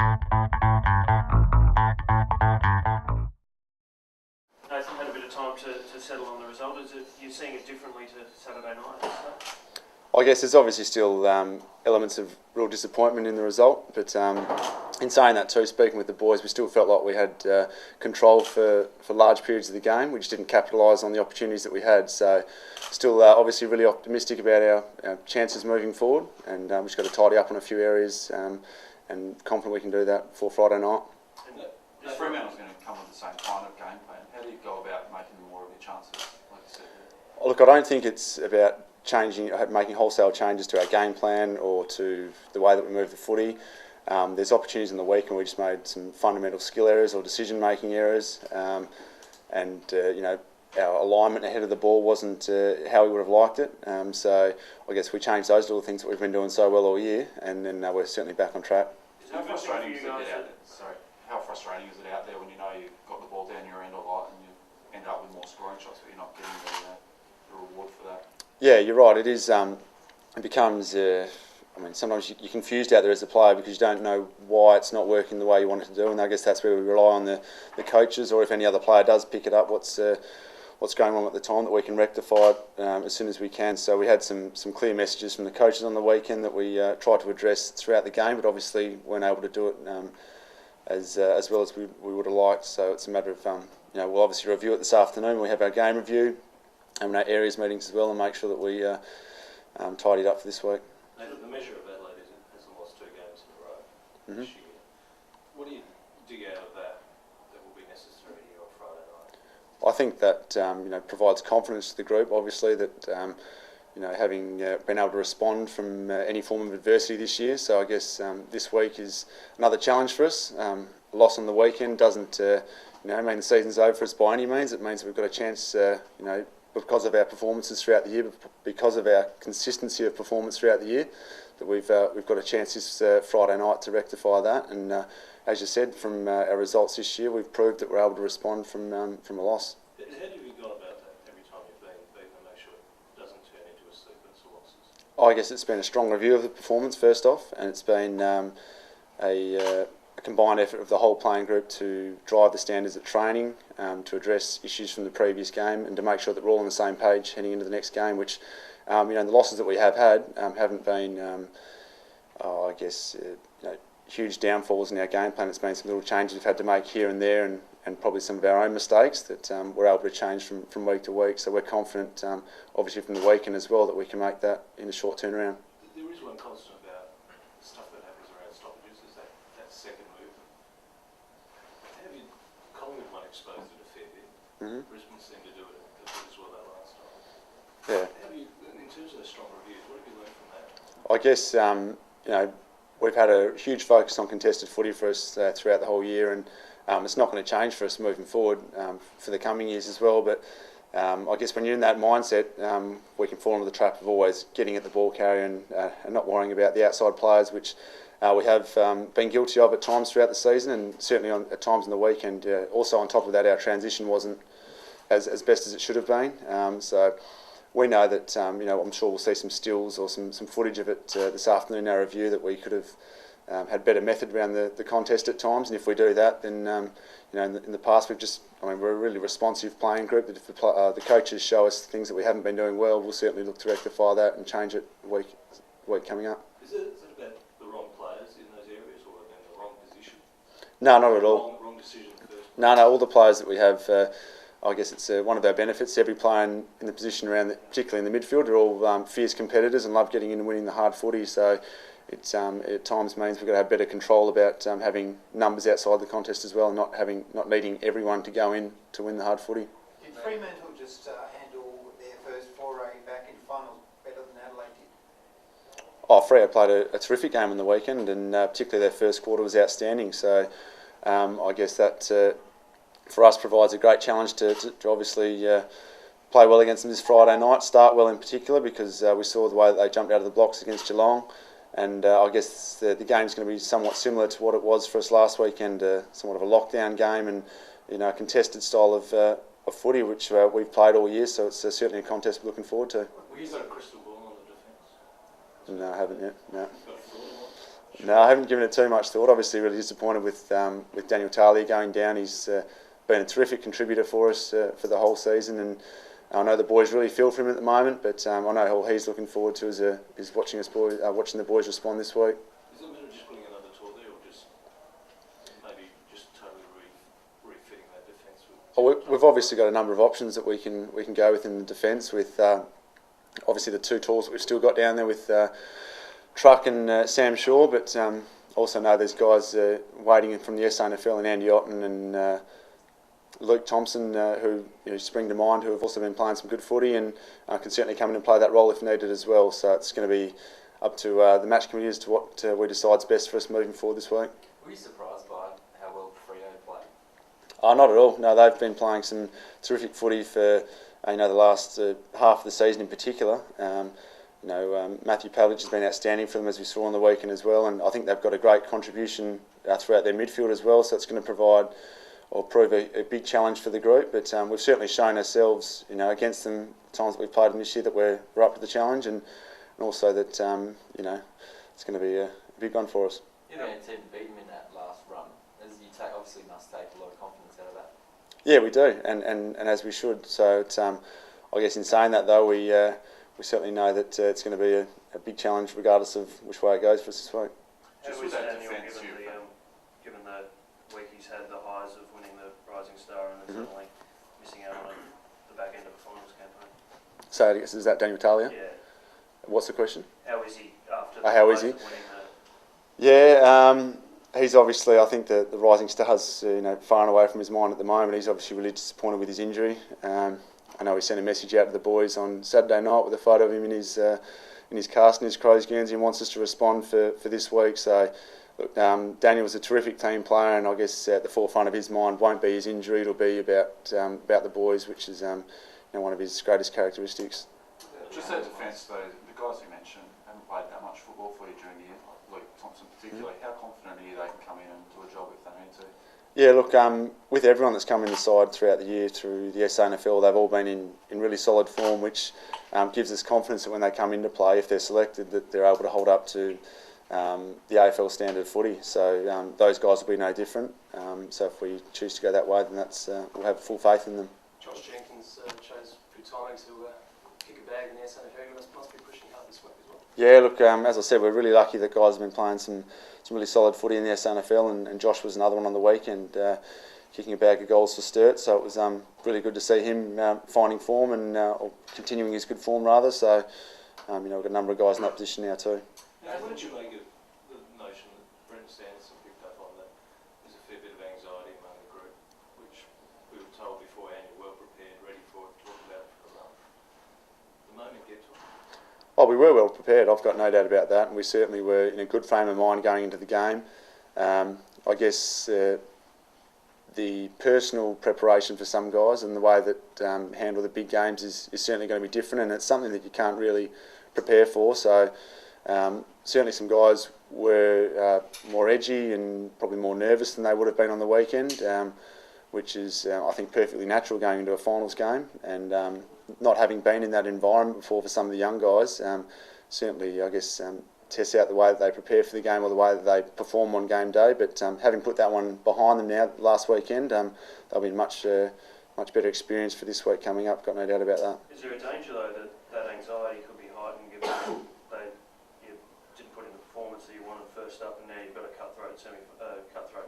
Nathan had a bit of time to settle on the result. Is it you're seeing it differently to Saturday night? I guess there's obviously still elements of real disappointment in the result, but in saying that too, speaking with the boys, we still felt like we had control for large periods of the game. We just didn't capitalise on the opportunities that we had. So still obviously really optimistic about our chances moving forward, and we've just got to tidy up on a few areas and confident we can do that before Friday night. If Fremantle's going to come with the same kind of game plan, how do you go about making more of your chances, like you said? Look, I don't think it's about making wholesale changes to our game plan or to the way that we move the footy. There's opportunities in the week and we just made some fundamental skill errors or decision-making errors, and our alignment ahead of the ball wasn't how we would have liked it. So I guess we changed those little things that we've been doing so well all year, and then we're certainly back on track. How frustrating is it How frustrating is it out there when you know you've got the ball down your end a lot and you end up with more scoring shots, but you're not getting the reward for that? Yeah, you're right. It is. It becomes. Sometimes you're confused out there as a player because you don't know why it's not working the way you want it to do, and I guess that's where we rely on the coaches, or if any other player does pick it up, what's going on at the time that we can rectify it as soon as we can. So we had some clear messages from the coaches on the weekend that we tried to address throughout the game, but obviously weren't able to do it as well as we would have liked. So it's a matter of we'll obviously review it this afternoon. We have our game review and our areas meetings as well, and make sure that we tidy it up for this week. The measure of Adelaide is it hasn't lost 2 games in a row this year. What do you dig out of that will be necessary here on Friday night? I think that provides confidence to the group. Obviously, that having been able to respond from any form of adversity this year. So I guess this week is another challenge for us. A loss on the weekend doesn't mean the season's over for us by any means. It means we've got a chance, because of our performances throughout the year, but because of our consistency of performance throughout the year, that we've got a chance this Friday night to rectify that. And as you said, from our results this year, we've proved that we're able to respond from a loss. How do you go about that every time you've been beaten and make sure it doesn't turn into a sequence of losses? I guess it's been a strong review of the performance first off, and it's been a combined effort of the whole playing group to drive the standards at training, to address issues from the previous game, and to make sure that we're all on the same page heading into the next game. Which, the losses that we have had haven't been, huge downfalls in our game plan. It's been some little changes we've had to make here and there, and probably some of our own mistakes that we're able to change from week to week. So we're confident, obviously from the weekend as well, that we can make that in a short turnaround. There is one constant about stuff that happens around stoppages, is that second move. Collingwood might expose it a fair bit. Brisbane seemed to do it a bit as well that last time. Yeah. In terms of the strong reviews, what have you learned from that? I guess we've had a huge focus on contested footy for us throughout the whole year, and it's not going to change for us moving forward for the coming years as well. But I guess when you're in that mindset, we can fall into the trap of always getting at the ball carrier and not worrying about the outside players, which we have been guilty of at times throughout the season, and certainly at times in the weekend. Also on top of that, our transition wasn't as best as it should have been. So we know that I'm sure we'll see some stills or some footage of it this afternoon in our review, that we could have had better method around the contest at times. And if we do that, then in the past we're a really responsive playing group. That if the coaches show us things that we haven't been doing well, we'll certainly look to rectify that and change it week coming up. Is it about the wrong players in those areas, or in the wrong position? No, not at all. Wrong decision first. No, all the players that we have. I guess it's one of our benefits. Every player in the position around, particularly in the midfield, are all fierce competitors and love getting in and winning the hard footy. So it at times means we've got to have better control about having numbers outside the contest as well, and not needing everyone to go in to win the hard footy. Did Fremantle just handle their first foray back in finals better than Adelaide did? Freo played a terrific game on the weekend, and particularly their first quarter was outstanding. So I guess that for us provides a great challenge to obviously play well against them this Friday night, start well in particular, because we saw the way that they jumped out of the blocks against Geelong, and I guess the game's going to be somewhat similar to what it was for us last weekend, somewhat of a lockdown game, and a contested style of footy which we've played all year. So it's certainly a contest we're looking forward to. Well, you've got a crystal ball on the defence? No, I haven't yet. No. No, I haven't given it too much thought. Obviously, really disappointed with Daniel Talia going down. He's been a terrific contributor for us for the whole season, and I know the boys really feel for him at the moment. But I know all he's looking forward to is watching watching the boys respond this week. Is it a matter of just putting another tour there, or just maybe just totally refitting that defence? We've obviously got a number of options that we can go with in the defence. With obviously the two tours that we've still got down there with Truck and Sam Shaw, but also know there's guys waiting from the SANFL and Andy Otten and Luke Thompson who spring to mind, who have also been playing some good footy and can certainly come in and play that role if needed as well. So it's going to be up to the match committee as to what we decide's best for us moving forward this week. Were you surprised by how well Freo played? Oh, not at all. No, they've been playing some terrific footy for the last half of the season in particular. Matthew Pavlich has been outstanding for them, as we saw on the weekend as well, and I think they've got a great contribution throughout their midfield as well, so it's going to provide or prove a big challenge for the group. But we've certainly shown ourselves, against them times that we've played them this year, that we're up to the challenge, and also that it's going to be a big one for us. You're the only team to beat them in that last run. As you obviously must take a lot of confidence out of that. Yeah, we do, and as we should. So it's, I guess in saying that though, we certainly know that it's going to be a big challenge regardless of which way it goes for us this week. Just with that defence, given the week he's had, the highs of winning the Rising Star and then suddenly missing out on the back end of the finals campaign. So is that Daniel Talia? Yeah. What's the question? How is he after how is he? winning the... Yeah, he's obviously, I think the Rising Star's far and away from his mind at the moment. He's obviously really disappointed with his injury. I know he sent a message out to the boys on Saturday night with a photo of him in his cast in his Crows Guernsey and wants us to respond for this week. So look, Daniel was a terrific team player, and I guess at the forefront of his mind won't be his injury. It'll be about the boys, which is one of his greatest characteristics. Just that defence though, the guys you mentioned haven't played that much football footy during the year, like Luke Thompson particularly. How confident are you they can come in and do a job if they need to? Yeah, look, with everyone that's come in the side throughout the year through the SANFL, they've all been in really solid form, which gives us confidence that when they come into play, if they're selected, that they're able to hold up to the AFL standard of footy. So those guys will be no different. So if we choose to go that way, then we'll have full faith in them. Josh Jenkins chose good timing to kick a bag in the SANFL. Must be pushing hard this week as well. Yeah, look, as I said, we're really lucky that guys have been playing some really solid footy in the SANFL, and Josh was another one on the weekend, kicking a bag of goals for Sturt. So it was really good to see him finding form and or continuing his good form rather. So we've got a number of guys in that position now too. Now, what did you make of the notion that Brent Sanderson picked up on, that there's a fair bit of anxiety among the group, which we were told beforehand you're well prepared, ready for it, talk about it for a month. The moment get to it. Oh, we were well prepared, I've got no doubt about that, and we certainly were in a good frame of mind going into the game. I guess the personal preparation for some guys and the way that handle the big games is certainly going to be different, and it's something that you can't really prepare for. So certainly some guys were more edgy and probably more nervous than they would have been on the weekend, which is, I think, perfectly natural going into a finals game. And not having been in that environment before for some of the young guys, certainly, I guess, tests out the way that they prepare for the game or the way that they perform on game day. But having put that one behind them now last weekend, they'll be much better experience for this week coming up, got no doubt about that. Is there a danger though that anxiety could be heightened given that you didn't put in the performance that you wanted first up, and now you've got a cutthroat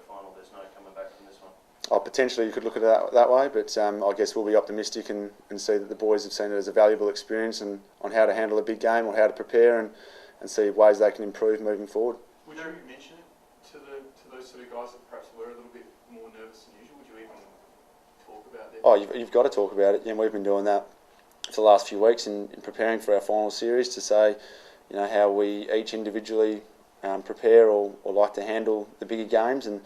final, there's no coming back from this one? Oh, potentially you could look at it that way, but I guess we'll be optimistic and see that the boys have seen it as a valuable experience and on how to handle a big game or how to prepare and see ways they can improve moving forward. Would you mention it to those sort of guys that perhaps were a little bit more nervous than usual? Would you even talk about that? Oh, you've got to talk about it. Yeah, we've been doing that for the last few weeks in preparing for our final series to say, how we each individually prepare or like to handle the bigger games, and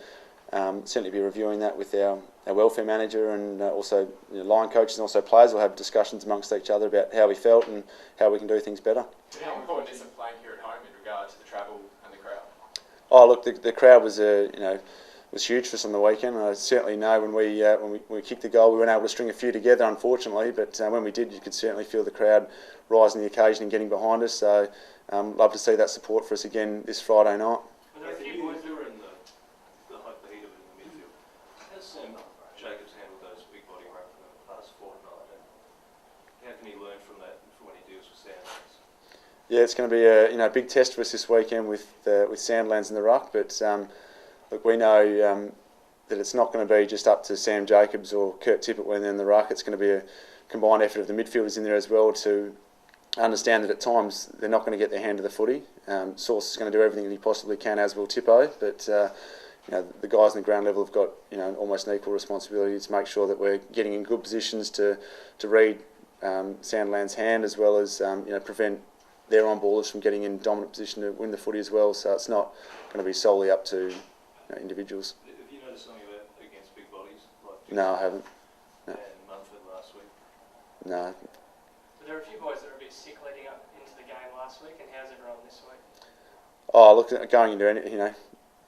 certainly be reviewing that with our welfare manager and also line coaches and also players will have discussions amongst each other about how we felt and how we can do things better. How important is it playing here at home in regard to the travel and the crowd? Oh, look, the crowd was was huge for us on the weekend. I certainly know when we kicked the goal, we weren't able to string a few together, unfortunately. But when we did, you could certainly feel the crowd rising to the occasion and getting behind us. So, love to see that support for us again this Friday night. And Yeah, it's going to be a big test for us this weekend with Sandlands in the ruck. But look, we know that it's not going to be just up to Sam Jacobs or Kurt Tippett when they're in the ruck. It's going to be a combined effort of the midfielders in there as well to understand that at times they're not going to get their hand to the footy. Sauce is going to do everything that he possibly can, as will Tippo. But the guys in the ground level have got almost an equal responsibility to make sure that we're getting in good positions to read Sandland's hand, as well as prevent their on-ballers from getting in dominant position to win the footy as well. So it's not going to be solely up to individuals. Have you noticed something about against big bodies? Like No, I haven't. No. And Munford last week? No. But there were a few boys that were a bit sick leading up into the game last week, and how's everyone this week? Oh, look, going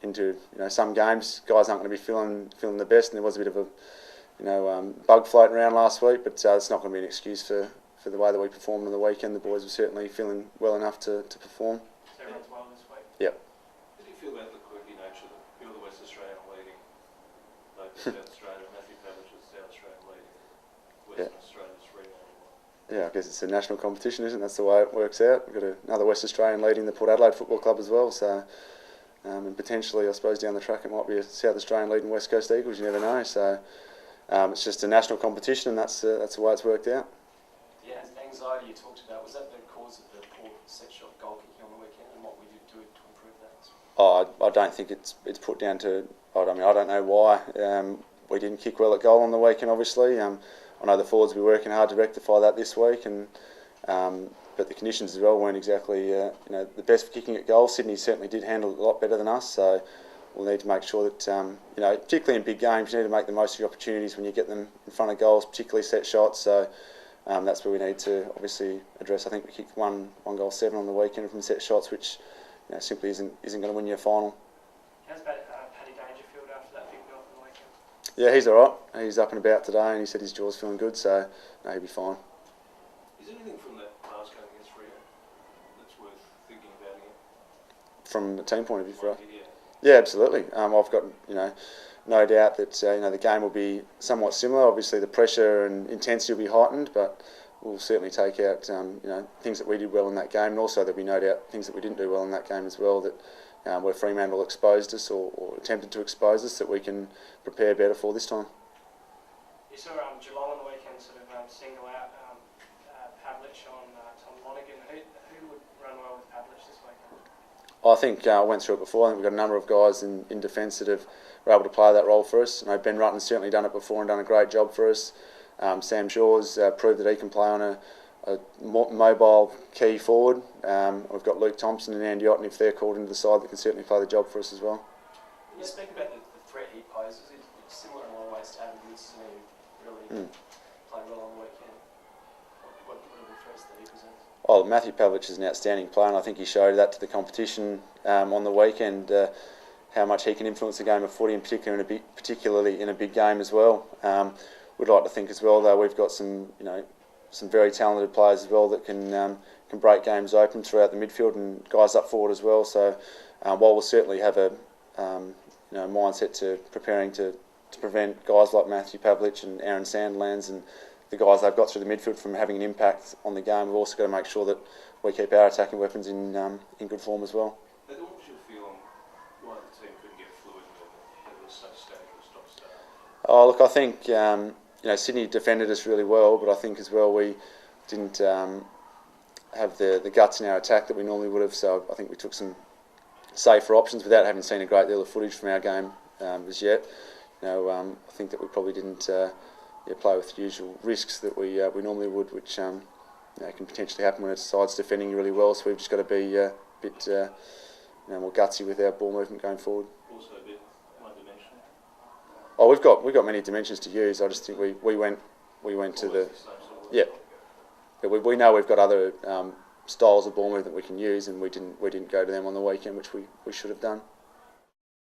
into some games, guys aren't going to be feeling the best, and there was a bit of a bug floating around last week, but it's not going to be an excuse for the way that we performed on the weekend. The boys were certainly feeling well enough to perform. So everyone's well this week? Yep. How do you feel about the quirky nature that you're the West Australian leading, like the South Australia, Matthew Pavlich is South Australian leading, Western Australia's regional? Yeah, I guess it's a national competition, isn't it? That's the way it works out. We've got another West Australian leading the Port Adelaide Football Club as well, so and potentially, I suppose, down the track it might be a South Australian leading West Coast Eagles. You never know. So it's just a national competition, and that's the way it's worked out. Yeah, anxiety you talked about, was that the cause of the poor set shot goal kicking on the weekend, and what would you do to improve that? Oh, I don't think it's put down to. I don't know why we didn't kick well at goal on the weekend. Obviously, I know the forwards will be working hard to rectify that this week, and but the conditions as well weren't exactly the best for kicking at goal. Sydney certainly did handle it a lot better than us, so we'll need to make sure that particularly in big games, you need to make the most of your opportunities when you get them in front of goals, particularly set shots. So that's where we need to obviously address. I think we kicked one goal 7 on the weekend from set shots, which simply isn't going to win you a final. How's about Paddy Dangerfield after that big knock on the weekend? Yeah, he's all right. He's up and about today, and he said his jaw's feeling good, so he'll be fine. Is there anything from that last game against Rio that's worth thinking about again? From a team point of view, for us? Yeah. Yeah, absolutely. I've got no doubt that the game will be somewhat similar. Obviously, the pressure and intensity will be heightened, but we'll certainly take out things that we did well in that game, and also there'll be no doubt things that we didn't do well in that game as well. That where Fremantle exposed us or attempted to expose us, that we can prepare better for this time. You saw Geelong on the weekend sort of single out Pavlich on Tom Lonergan. Who would run well with Pavlich this weekend? I think I went through it before. I think we've got a number of guys in defence that were able to play that role for us. Ben Rutten's certainly done it before and done a great job for us. Sam Shaw's proved that he can play on a mobile key forward. We've got Luke Thompson and Andy Otten, if they're called into the side, that can certainly play the job for us as well. You speak about the threat he poses. It's similar in a lot of ways to Adam Woods, who really played well on the weekend. What are the threats that he presents? Oh, Matthew Pavlich is an outstanding player, and I think he showed that to the competition on the weekend, how much he can influence the game of footy, and particularly in a big game as well. We'd like to think as well, though, we've got some very talented players as well that can break games open throughout the midfield, and guys up forward as well. So while we'll certainly have a mindset to preparing to prevent guys like Matthew Pavlich and Aaron Sandlands and the guys they've got through the midfield from having an impact on the game, we've also got to make sure that we keep our attacking weapons in good form as well. What was your feel on why the team couldn't get fluid movement? It was so static or stop-start. Oh, look, I think Sydney defended us really well, but I think as well we didn't have the guts in our attack that we normally would have. So I think we took some safer options without having seen a great deal of footage from our game as yet. I think that we probably didn't play with the usual risks that we normally would, which can potentially happen when a side's defending really well. So we've just got to be a bit more gutsy with our ball movement going forward. Also a bit one-dimensional. Oh, we've got many dimensions to use. I just think we went to the we know we've got other styles of ball movement we can use, and we didn't go to them on the weekend, which we should have done.